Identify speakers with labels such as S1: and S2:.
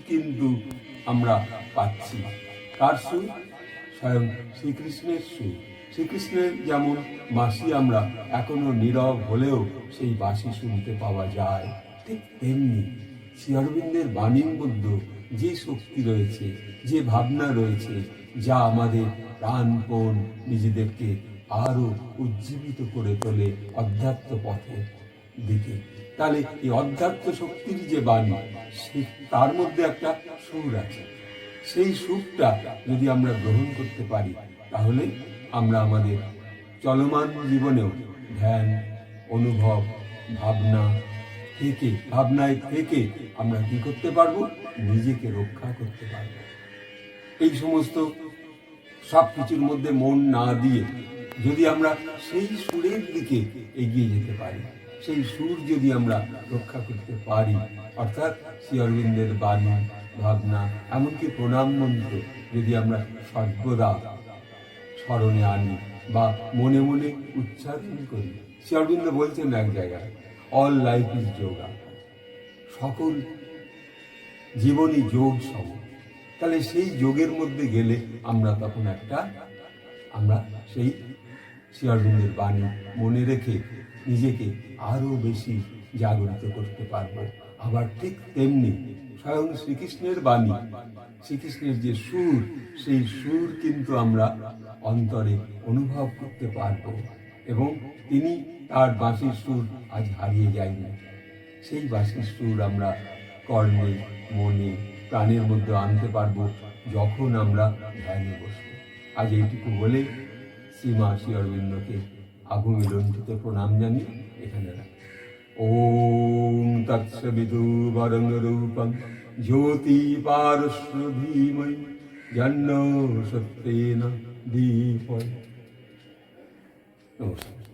S1: কিন্তু আমরা পাচ্ছি। কার সুর? স্বয়ং শ্রীকৃষ্ণের সুর। শ্রীকৃষ্ণের যেমন বাঁশি আমরা এখনো নীরব হলেও সেই বাঁশি শুনতে পাওয়া যায়, ঠিক তেমনি শ্রী অরবিন্দের বাণীর মধ্যে যে শক্তি রয়েছে, যে ভাবনা রয়েছে, যা আমাদের প্রাণপণ নিজেদেরকে আরো উজ্জীবিত করে তোলে অধ্যাত্ম পথের দিকে। তাহলে এই অধ্যাত্ম শক্তির যে বাণী, তার মধ্যে একটা সুর আছে। সেই সুরটা যদি আমরা গ্রহণ করতে পারি, তাহলে আমরা আমাদের চলমান জীবনেও ধ্যান, অনুভব, ভাবনায় থেকে আমরা কি করতে পারবো? নিজেকে রক্ষা করতে পারবো। এই সমস্ত সব কিছুর মধ্যে মন না দিয়ে যদি আমরা সেই সুরের দিকে এগিয়ে যেতে পারি, সেই সুর যদি আমরা রক্ষা করতে পারি, অর্থাৎ শ্রী অরবিন্দের বাণী, ভাবনা, এমনকি প্রণাম মন্ত্র যদি আমরা সর্বদা স্মরণে আনি বা মনে মনে উচ্চারণ করি। শ্রী অরবিন্দ বলছেন এক জায়গায়, অল লাইফ ইজ যোগা, সকল জীবনই যোগ সম। তাহলে সেই যোগের মধ্যে গেলে আমরা তখন আমরা সেই শ্রী অরবিন্দের বাণী মনে রেখে নিজেকে আরো বেশি জাগরিত করতে পারবো। আবার ঠিক তেমনি স্বয়ং শ্রীকৃষ্ণের বাণী, শ্রীকৃষ্ণের যে সুর, সেই সুর কিন্তু আমরা অন্তরে অনুভব করতে পারবো এবং তিনি তার বাঁশির সুর আজ হারিয়ে যায়নি। সেই বাঁশির সুর আমরা কর্ণে, মনে, প্রাণের মধ্যে আনতে পারবো যখন আমরা ধ্যানে বসবো। আজ এইটুকু বলে শ্রীমা শ্রী অরবিন্দকে আভূমিলুণ্ঠিত প্রণাম জানিয়ে এখানে রাখি। ওম তৎসবিতুর্বরেণ্যং রূপং জ্যোতি পারস্য ধীমহি তন্নো সত্যেন দীপয়তে। নমস্কার।